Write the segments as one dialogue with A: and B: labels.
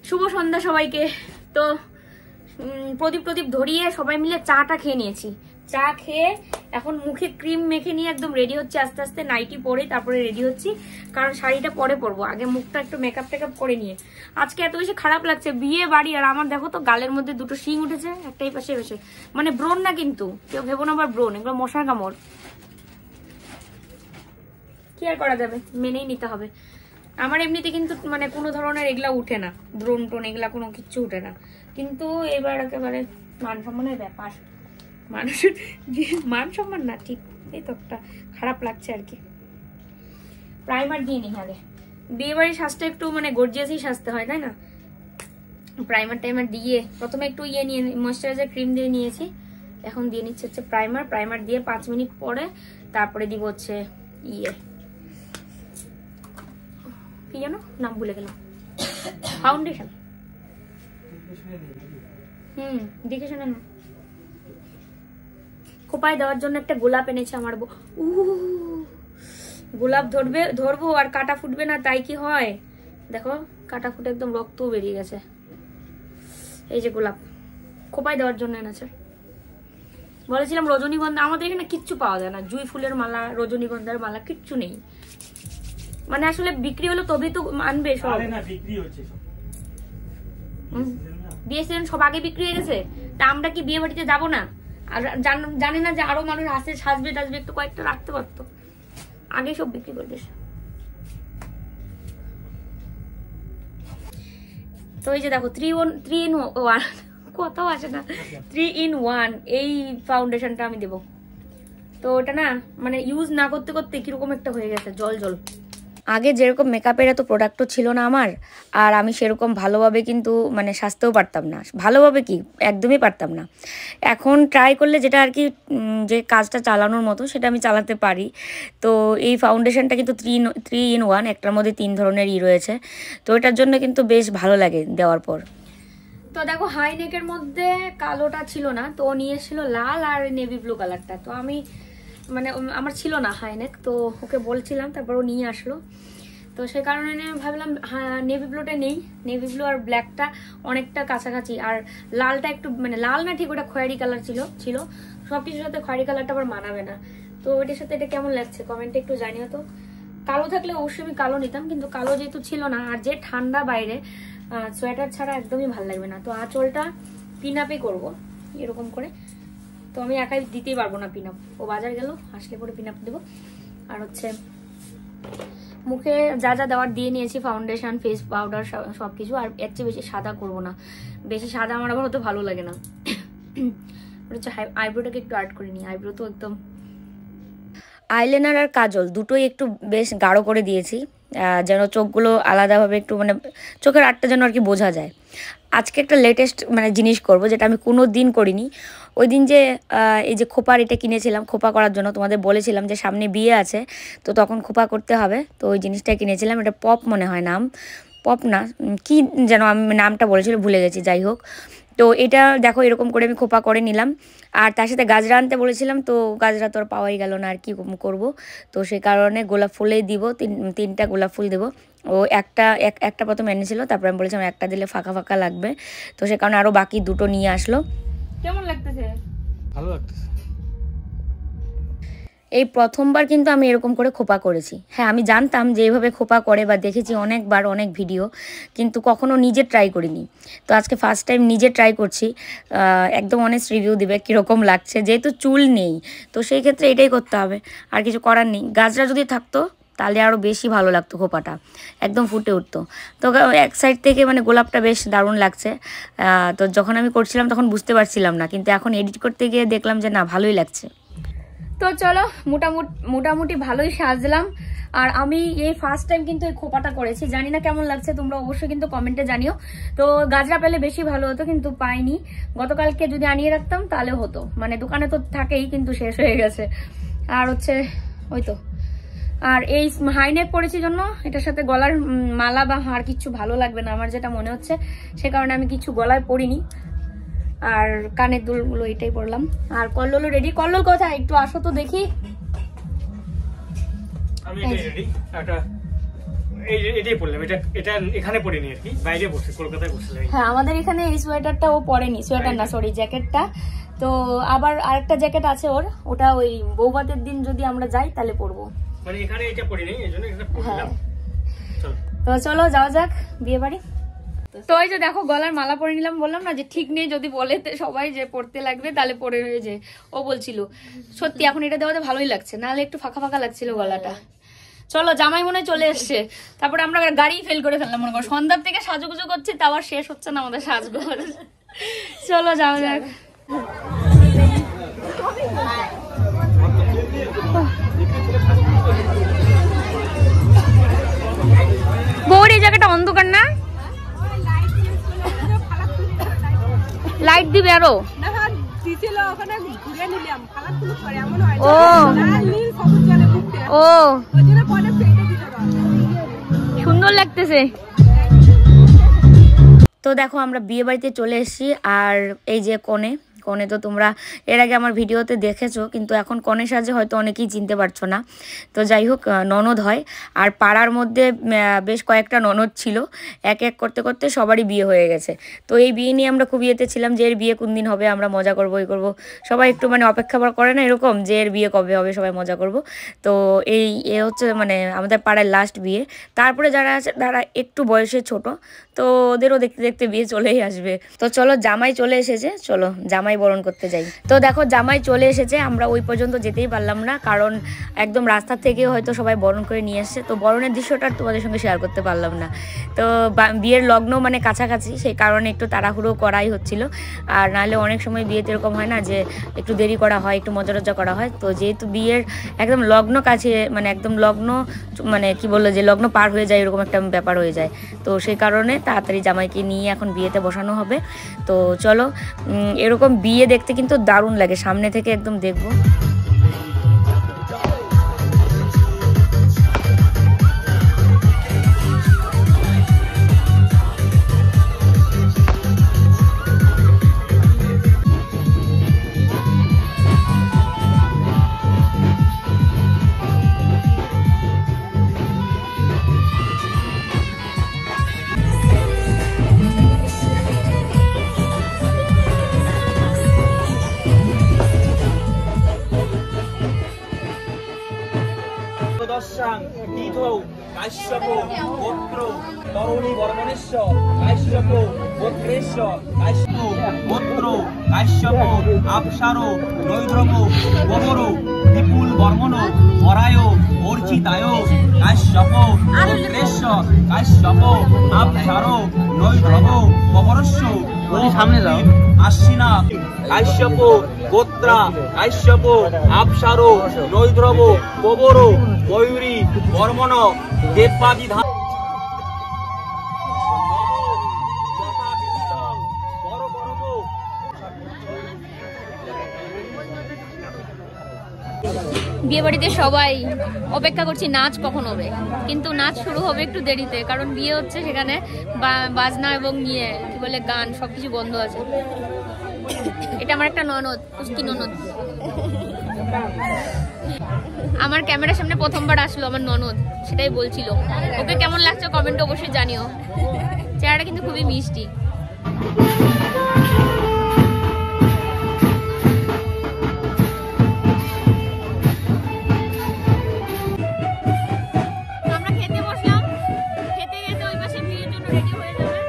A: শুভ সন্ধ্যা সবাইকে। তো প্রদীপ ধরিয়ে সবাই মিলে চাটা খেয়ে নিয়েছি। চা খেয়ে এখন মুখে ক্রিম মেখে নিয়ে একদম রেডি হচ্ছে, আস্তে আস্তে নাইটি পরে তারপরে রেডি হচ্ছি, কারণ শাড়িটা পরে পরবো। আগে মুখটা একটু মেকআপ টেকআপ করে নিয়ে। আজকে এত বেশি খারাপ লাগছে, বিয়ে বাড়ি, আর আমার দেখো তো গালের মধ্যে দুটো শিং উঠেছে, একটাই পাশে পাশে, মানে ব্রণ না, কিন্তু কেউ ভেবো না আবার ব্রণ, এগুলো মশার কামড়। কি আর করা যাবে, মেনেই নিতে হবে। আমার এমনিতে কিন্তু মানে কোনো ধরনের এগুলা উঠে না, ব্রণ টোন এগুলা কোনো কিচ্ছু উঠে না, কিন্তু এবার একেবারে মান সম্মানের ব্যাপার, মানুষের মান সম্মান না, ঠিক এই তো একটা খারাপ লাগছে আর কি। প্রাইমার দিয়ে নিই আগে, বিয়ে বাড়ির সাজটা একটু মানে গর্জিয়াসই সাজতে হয়, তাই না? প্রাইমার টাইমার দিয়ে প্রথমে একটু ইয়ে নিয়ে ময়েশ্চারাইজার ক্রিম দিয়ে নিয়েছি, এখন দিয়ে নিচ্ছে হচ্ছে প্রাইমার দিয়ে 5 মিনিট পরে তারপরে দিব হচ্ছে ইয়ে, কি জানো নাম ভুলে গেলাম, ফাউন্ডেশন। দেখে শুনে না। খোপায় দেওয়ার জন্য একটা গোলাপ এনেছে আমার বউ। গোলাপ ধরবো আর কাটা ফুটবে না, তাই কি হয় দেখো, কাটা ফুটে একদম রক্তও বেরিয়ে গেছে। এই যে গোলাপ খোপায় দেওয়ার জন্য এনেছে। বলেছিলাম রজনীগন্ধা, আমাদের এখানে কিচ্ছু পাওয়া যায় না, জুঁই ফুলের মালা, রজনীগন্ধার মালা কিচ্ছু নেই। মানে আসলে বিক্রি হলো তবেই তো আনবে সব, বিয়ে সিজন সব আগে বিক্রি হয়ে গেছে। তা আমরা কি বিয়ে বাড়িতে যাবো না? আর জানি না যে আরো মানুষ আসে, সাজবে টাজবে, একটু কয়েকটা রাখতে পারতো, আগে সব বিক্রি করে দিস। তো এই যে দেখো 3 in 1 কোথাও আসে না, 3 in 1 এই ফাউন্ডেশনটা আমি দেবো। তো ওটা না মানে ইউজ না করতে করতে কিরকম একটা হয়ে গেছে, জল। আগে যেরকম মেকআপের এত প্রোডাক্টও ছিল না আমার, আর আমি সেরকম ভালোভাবে কিন্তু মানে সাজতেও পারতাম না, ভালোভাবে কি একদমই পারতাম না। এখন ট্রাই করলে যেটা আর কি, যে কাজটা চালানোর মতো সেটা আমি চালাতে পারি। তো এই ফাউন্ডেশনটা কিন্তু 3 in 1, একটার মধ্যে 3 ধরনের রয়েছে, তো এটার জন্য কিন্তু বেশ ভালো লাগে দেওয়ার পর। তো দেখো হাই নেকের মধ্যে কালোটা ছিল না, তো নিয়ে এসেছিল লাল আর নেভি ব্লু কালারটা। তো আমি মানে আমার ছিল না হাইনেক, তো ওকে বলছিলাম, তারপর ও নিয়ে আসলো। তো সে কারণে ভাবলাম নেভি ব্লুটা নেই, নেভি ব্লু আর ব্ল্যাকটা অনেকটা কাছাকাছি, আর লালটা একটু মানে লাল না ঠিক, ওটা খয়েরি কালার ছিল। সব কিছুর সাথে খয়েরি কালারটা আবার মানাবে না, তো ওইটার সাথে এটা কেমন লাগছে কমেন্টে একটু জানিও তো। কালো থাকলে অবশ্যই আমি কালো নিতাম, কিন্তু কালো যেহেতু ছিল না, আর যে ঠান্ডা বাইরে, সোয়েটার ছাড়া একদমই ভালো লাগবে না। তো আঁচলটা পিন আপই করবো এরকম করে, তো আমি একাই দিতেই পারবো না পিন আপ, ও বাজার গেল, আসলে পরে পিন আপ দেবো। আর হচ্ছে মুখে যা যা দেওয়ার দিয়ে নিয়েছি, ফাউন্ডেশন, ফেস পাউডার, সবকিছু। আর এর চেয়ে বেশি সাদা করবো না, বেশি সাদা আমার আবার হতে ভালো লাগে না। হচ্ছে আইব্রোটাকে একটু আর্ট করে নিই, আইব্রো তো একদম। আইলাইনার আর কাজল দুটোই একটু বেশ গাঢ় করে দিয়েছি, যেন চোখগুলো আলাদাভাবে একটু মানে চোখের আটটা যেন আর কি বোঝা যায়। আজকে একটা লেটেস্ট মানে জিনিস করব, যেটা আমি কোনো দিন করিনি। ওই দিন যে এই যে খোপার এটা কিনেছিলাম খোপা করার জন্য, তোমাদের বলেছিলাম যে সামনে বিয়ে আছে, তো তখন খোপা করতে হবে, তো ওই জিনিসটা কিনেছিলাম। এটা পপ মনে হয় নাম, পপ না কি যেন আমি নামটা বলেছিল, ভুলে গেছি, যাই হোক। তো এটা দেখো এরকম করে আমি খোপা করে নিলাম, আর তার সাথে গাজরা আনতে বলেছিলাম, তো গাজরা তো আর পাওয়াই গেল না, আর কি করব। তো সেই কারণে গোলাপ ফুলেই দিব, 3টা গোলাপ ফুল দেবো। ও একটা প্রথম এনেছিল, তারপরে আমি বলেছিলাম একটা দিলে ফাঁকা ফাঁকা লাগবে, তো সে কারণে আরও বাকি 2টো নিয়ে আসলো। কেমন লাগতেছে? ভালো লাগতেছে। এই প্রথমবার কিন্তু আমি এরকম করে খোপা করেছি। হ্যাঁ, আমি জানতাম যে এইভাবে খোপা করে বা দেখেছি অনেকবার অনেক ভিডিও, কিন্তু কখনো নিজে ট্রাই করিনি। তো আজকে ফার্স্ট টাইম নিজে ট্রাই করছি, একদম অনেস্ট রিভিউ দিবে কীরকম লাগছে। যেহেতু চুল নেই, তো সেই ক্ষেত্রে এটাই করতে হবে, আর কিছু করার নেই। গাজরা যদি থাকতো তাহলে আরও বেশি ভালো লাগতো, খোপাটা একদম ফুটে উঠতো। তো এক সাইড থেকে মানে গোলাপটা বেশ দারুণ লাগছে। তো যখন আমি করছিলাম তখন বুঝতে পারছিলাম না, কিন্তু এখন এডিট করতে গিয়ে দেখলাম যে না, ভালোই লাগছে। তো চলো মোটামুটি ভালোই সাজলাম। আর আমি এই ফার্স্ট টাইম কিন্তু এই খোপাটা করেছি, জানি না কেমন লাগছে, তোমরা অবশ্যই কিন্তু কমেন্টে জানিও। তো গাজরা পেলে বেশি ভালো হতো, কিন্তু পাইনি। গতকালকে যদি আনিয়ে রাখতাম তাহলে হতো, মানে দোকানে তো থাকেই, কিন্তু শেষ হয়ে গেছে। আর হচ্ছে ওই তো, আর এই হাইনেক পরেছি জন্য এটার সাথে গলার মালা বা হার কিচ্ছু ভালো লাগবে না আমার যেটা মনে হচ্ছে, সে কারণে আমি কিছু গলায় পরিনি। আর কানের দুলগুলো এটাই পরলাম। আর কল্লোল রেডি। কল্লোল কোথায়? একটু আসো তো দেখি।
B: এটাই পরলাম, এটা এখানে পরিনি আর কি, বাইরে বসে কলকাতায় বসে।
A: হ্যাঁ আমাদের এখানে এই সোয়েটারটা ও পরেনি, সোয়েটার না সরি জ্যাকেটটা। তো আবার আরেকটা জ্যাকেট আছে ওর, ওটা ওই বৌভাতের দিন যদি আমরা যাই তাহলে পরবো,
B: মানে এখানে এটা পরিনি এইজন্য এটা পরলাম।
A: তো চলো যাওয়া যাক বিয়ে বাড়ি। তো এই যে দেখো গলার মালা পরে নিলাম, বললাম না যে ঠিক নেই, যদি বলে সবাই যে পড়তে লাগবে তাহলে পরে হয়ে যে ও বলছিল সত্যি এখন এটা দেওয়াতে ভালোই লাগছে, নাহলে একটু ফাঁকা ফাঁকা লাগছিল গলাটা। চলো জামাই মনে চলে এসছে, তারপরে আমরা গাড়ি ফেল করে ফেললাম মনে করো, সন্ধ্যার থেকে সাজুগুজু করছি তা আবার শেষ হচ্ছে না আমাদের সাজগোজ। চলো যাওয়া যাক। বউর এই জায়গাটা অন্ধকার না, লাইট দিবে আরো। ও ও সুন্দর লাগতেছে। তো দেখো আমরা বিয়ে বাড়িতে চলে এসেছি, আর এই যে কনে তো তোমরা এর আগে আমার ভিডিওতে দেখেছো, কিন্তু এখন কনে সাজে হয়তো অনেকেই চিনতে পারছো না। তো যাই হোক ননদ হয়, আর পাড়ার মধ্যে বেশ কয়েকটা ননদ ছিল, এক এক করতে করতে সবারই বিয়ে হয়ে গেছে। তো এই বিয়ে নিয়ে আমরা খুব ইয়েতে ছিলাম যে এর বিয়ে কোন দিন হবে, আমরা মজা করবো এই করবো, সবাই একটু মানে অপেক্ষা করে না এরকম যে এর বিয়ে কবে হবে, সবাই মজা করব। তো এ হচ্ছে মানে আমাদের পাড়ার লাস্ট বিয়ে। তারপরে যারা আছে তারা একটু বয়সে ছোট, তো ওদেরও দেখতে দেখতে বিয়ে চলেই আসবে। তো চলো জামাই চলে এসেছে, চলো জামাই বরণ করতে যাই। তো দেখো জামাই চলে এসেছে, আমরা ওই পর্যন্ত যেতেই পারলাম না, কারণ একদম রাস্তা থেকে হয়তো সবাই বরণ করে নিয়ে এসছে, তো বরণের দৃশ্যটা তোমাদের সঙ্গে শেয়ার করতে পারলাম না। তো বিয়ের লগ্ন মানে কাছাকাছি, সেই কারণে একটু তাড়াহুড়ো করাই হচ্ছিল, আর নাহলে অনেক সময় বিয়েতে এরকম হয় না যে একটু দেরি করা হয়, একটু মজা টজা করা হয়। তো যেহেতু বিয়ের একদম লগ্ন কাছে, মানে একদম লগ্ন মানে কি বললো যে লগ্ন পার হয়ে যায় এরকম একটা ব্যাপার হয়ে যায়, তো সেই কারণে তাড়াতাড়ি জামাইকে নিয়ে এখন বিয়েতে বসানো হবে। তো চলো এরকম বিয়ে দেখতে কিন্তু দারুণ লাগে, সামনে থেকে একদম দেখবো।
C: কাশ্যপ গোত্র তরুণী বর্মণেশ্ব কাশ্যপ গোত্রেশ্ব কাশ্যপ গোত্র কাশ্যপ আপসার নৈদ্রব গোবর বিপুল বর্মণ হরায় অর্চিতায় কাশ্যপ গোত্রেশ্ব কাশ্যপ আপসার নৈদ্রব গোবরস্য সামনে যাও আশ্বিনা কাশ্যপ গোত্রা কাশ্যপ আপসার নৈদ্রব গোবর ময়ূরী বর্মণ দেবাদি ধান
A: বিয়ে বাড়িতে সবাই অপেক্ষা করছি নাচ কখন হবে, কিন্তু নাচ শুরু হবে একটু দেরিতে, কারণ বিয়ে হচ্ছে সেখানে বাজনা এবং ইয়ে কি বলে গান সবকিছু বন্ধ আছে। এটা আমার একটা ননদ, কুস্তি ননদ, আমার ক্যামেরার সামনে প্রথমবার আসলো আমার ননদ, সেটাই বলছিল। ওকে কেমন লাগছে কমেন্টে অবশ্যই জানিও, চেহারাটা কিন্তু খুবই মিষ্টি। আমরা খেতে বসলাম, খেতে খেতে ওই পাশে বিয়ের জন্য রেডি হয়ে যাবে।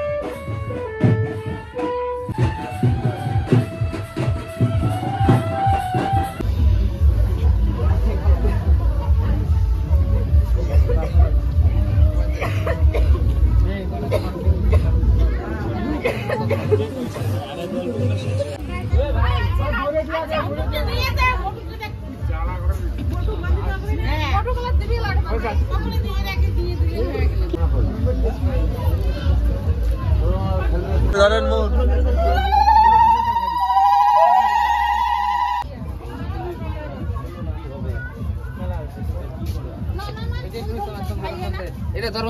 D: এটা ধর্ম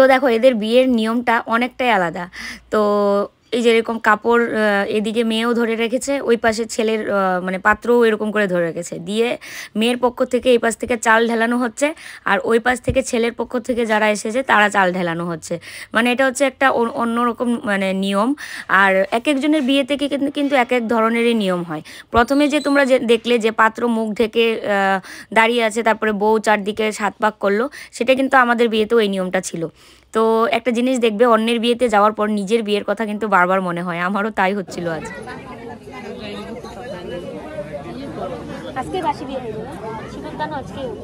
A: তো দেখো এদের বিয়ের নিয়মটা অনেকটাই আলাদা। তো এই যেরকম কাপড় এদিকে মেয়েও ধরে রেখেছে, ওই পাশে ছেলের মানে পাত্রও এরকম করে ধরে রেখেছে, দিয়ে মেয়ের পক্ষ থেকে এই পাশ থেকে চাল ঢেলানো হচ্ছে, আর ওই পাশ থেকে ছেলের পক্ষ থেকে যারা এসেছে তারা চাল ঢেলানো হচ্ছে। মানে এটা হচ্ছে একটা অন্যরকম মানে নিয়ম। আর এক একজনের বিয়ে থেকে কিন্তু এক এক ধরনেরই নিয়ম হয়। প্রথমে যে তোমরা যে দেখলে যে পাত্র মুখ ঢেকে দাঁড়িয়ে আছে, তারপরে বউ চারদিকে 7 পাক করলো, সেটা কিন্তু আমাদের বিয়েতেও এই নিয়মটা ছিল। তো একটা জিনিস দেখবে, অন্যের বিয়েতে যাওয়ার পর নিজের বিয়ের কথা কিন্তু বারবার মনে হয়। আমারও তাই হচ্ছিল আজ। আজকে বাসি বিয়ে হয়ে যাবে, সিঁদুরদানও আজকেই হবে।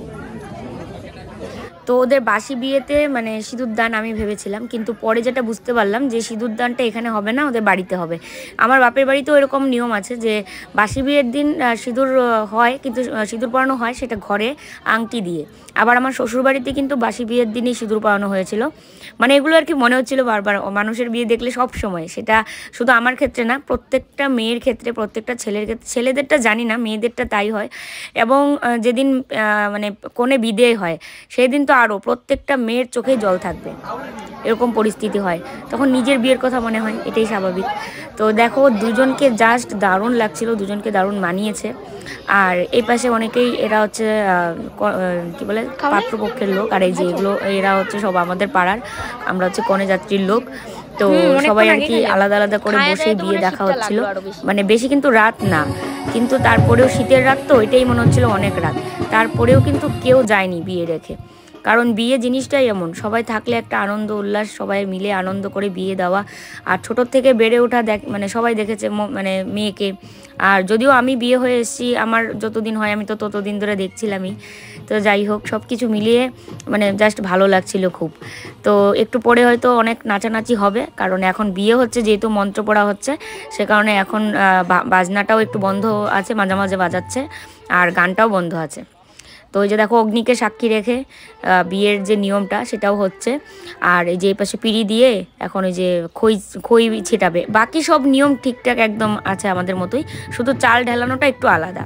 A: তো ওদের বাসি বিয়েতে মানে সিঁদুরদান আমি ভেবেছিলাম, কিন্তু পরে যেটা বুঝতে পারলাম যে সিঁদুরদানটা এখানে হবে না, ওদের বাড়িতে হবে। আমার বাপের বাড়িতেও এরকম নিয়ম আছে যে বাসি বিয়ের দিন সিঁদুর হয়, কিন্তু সিঁদুর পরানো হয় সেটা ঘরে আংটি দিয়ে। আবার আমার শ্বশুরবাড়িতে কিন্তু বাসি বিয়ের দিনই সিঁদুর পরানো হয়েছিল। মানে এগুলো আর কি মনে হচ্ছিল বারবার মানুষের বিয়ে দেখলে সব সময়, সেটা শুধু আমার ক্ষেত্রে না, প্রত্যেকটা মেয়ের ক্ষেত্রে, প্রত্যেকটা ছেলের ক্ষেত্রে। ছেলেদেরটা জানি না, মেয়েদেরটা তাই হয়। এবং যেদিন মানে কনে বিদেয় হয় সেই দিন তো আরও প্রত্যেকটা মেয়ের চোখে জল থাকবে, এরকম পরিস্থিতি হয়। তখন নিজের বিয়ের কথা মনে হয়, এটাই স্বাভাবিক। তো দেখো দুজনকে জাস্ট দারুণ লাগছিল, দুজনকে দারুণ মানিয়েছে। আর এই পাশে অনেকেই এরা হচ্ছে কি বলে পাত্রপক্ষের লোক, আর এই যে এগুলো এরা হচ্ছে সব আমাদের পাড়ার, আমরা হচ্ছে কনে যাত্রীর লোক। তো সবাই আর কি আলাদা আলাদা করে বসে বিয়ে দেখা হচ্ছিল। মানে বেশি কিন্তু রাত না, কিন্তু তারপরেও শীতের রাত তো এটাই মনে হচ্ছিল অনেক রাত। তারপরেও কিন্তু কেউ যায়নি বিয়ে রেখে, কারণ বিয়ে জিনিসটাই এমন, সবাই থাকলে একটা আনন্দ উল্লাস, সবাই মিলে আনন্দ করে বিয়ে দেওয়া। আর ছোটোর থেকে বেড়ে ওঠা মানে সবাই দেখেছে মানে মেয়েকে। আর যদিও আমি বিয়ে হয়ে এসেছি, আমার যতদিন হয় আমি তো ততদিন ধরে দেখছিলামই। তো যাই হোক, সব কিছু মিলিয়ে মানে জাস্ট ভালো লাগছিল খুব। তো একটু পরে হয়তো অনেক নাচানাচি হবে, কারণ এখন বিয়ে হচ্ছে, যেহেতু মন্ত্র পড়া হচ্ছে, সে কারণে এখন বাজনাটাও একটু বন্ধ আছে, মাঝে মাঝে বাজাচ্ছে, আর গানটাও বন্ধ আছে। তো ওই যে দেখো অগ্নিকে সাক্ষী রেখে বিয়ের যে নিয়মটা সেটাও হচ্ছে। আর এই যে পাশে পিঁড়ি দিয়ে এখন ওই যে খই ছিটাবে। বাকি সব নিয়ম ঠিকঠাক একদম আছে আমাদের মতোই, শুধু চাল ঢেলানোটা একটু আলাদা।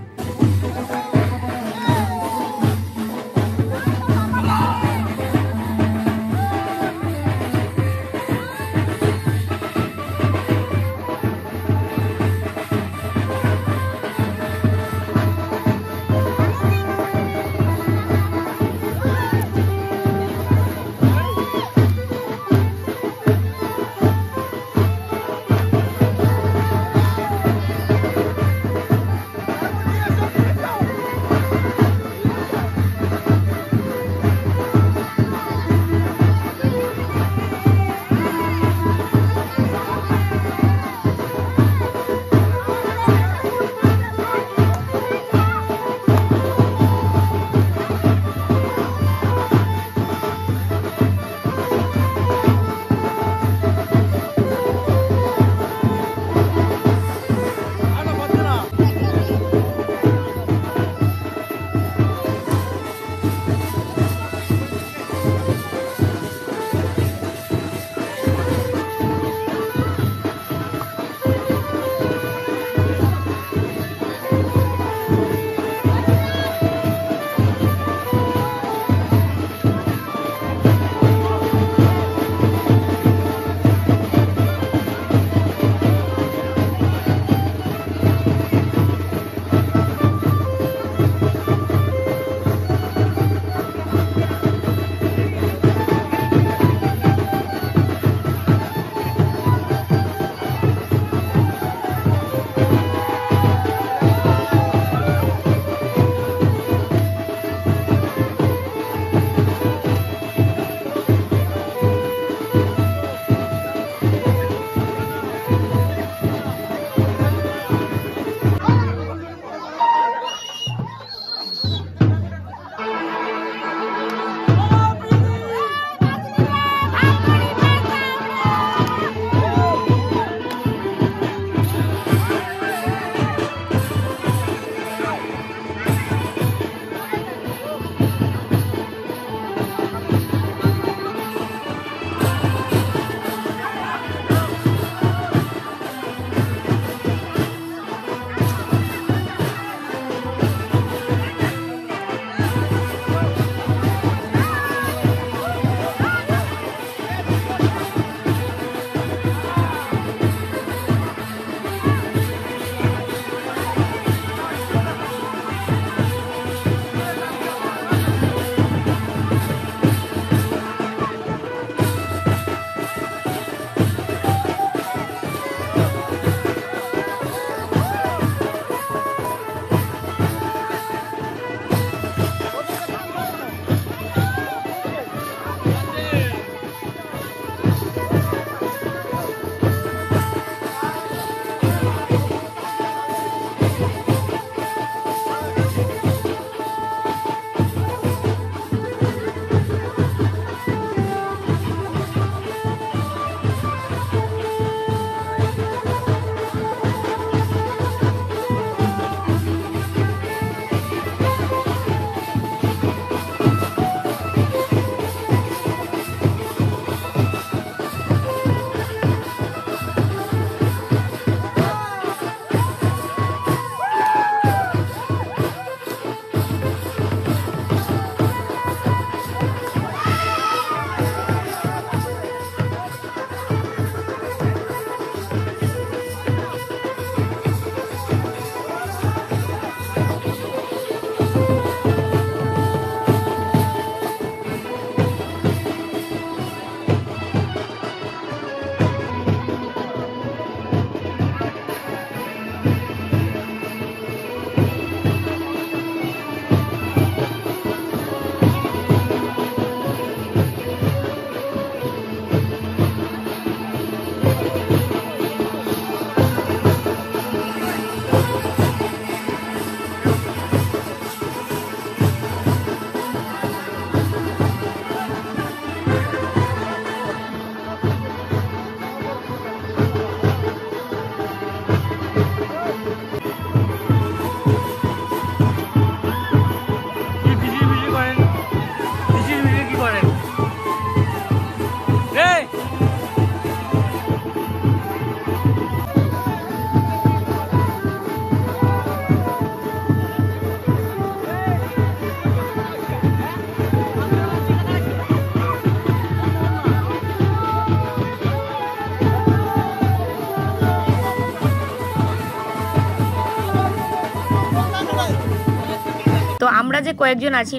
A: আমরা যে কয়েকজন আছি,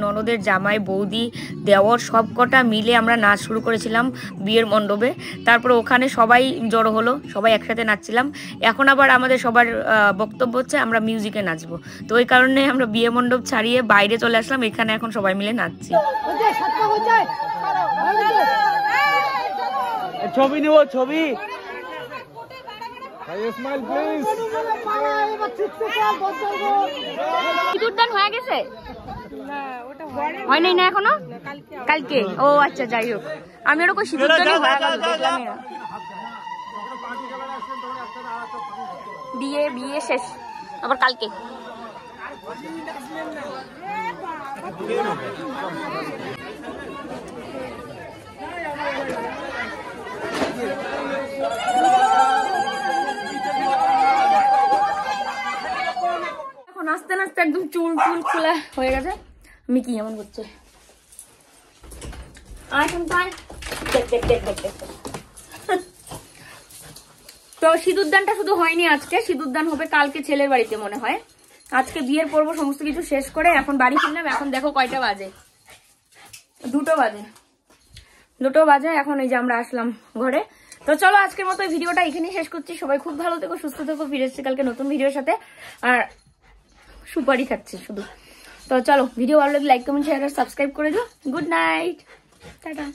A: ননদের জামাই, বৌদি, দেওর সব কটা মিলে আমরা নাচ শুরু করেছিলাম বিয়ের মণ্ডপে। তারপরে ওখানে সবাই জড়ো হলো, সবাই একসাথে নাচছিলাম। এখন আবার আমাদের সবার বক্তব্য হচ্ছে আমরা মিউজিকে নাচবো। তো ওই কারণে আমরা বিয়ে মণ্ডপ ছাড়িয়ে বাইরে চলে আসলাম, এখানে এখন সবাই মিলে নাচছি।
C: ছবি নিব, ছবি।
A: সিঁদুরদান হয়ে গেছে? হয় নাই না এখনো? কালকে? ও আচ্ছা, যাই হোক, আমি ওরকম সিঁদুরদানই হয়ে গেল দেখলাম। বিয়ে শেষ, আবার কালকে। এখন আস্তে আস্তে একদম চুল খোলা হয়ে গেছে। আমি কি এমন করছে? তো সিঁদুরদানটা শুধু হয়নি আজকে, সিঁদুরদান হবে কালকে ছেলের বাড়িতে মনে হয়। আজকে বিয়ের পর্ব সমস্ত কিছু শেষ করে এখন বাড়ি ফিরলাম। এখন দেখো কয়টা বাজে, 2টো বাজে। এখন এই যে আমরা আসলাম ঘরে। তো চলো আজকের মতো ভিডিওটা এখানেই শেষ করছি। সবাই খুব ভালো থেকো, সুস্থ থেকো। ফিরে এসেছি কালকে নতুন ভিডিওর সাথে, আর সুপারি খাচ্ছি শুধু। তো চলো, ভিডিও ভালো লাগলে লাইক, কমেন্ট, শেয়ার আর সাবস্ক্রাইব করে দিও। Good night, tata.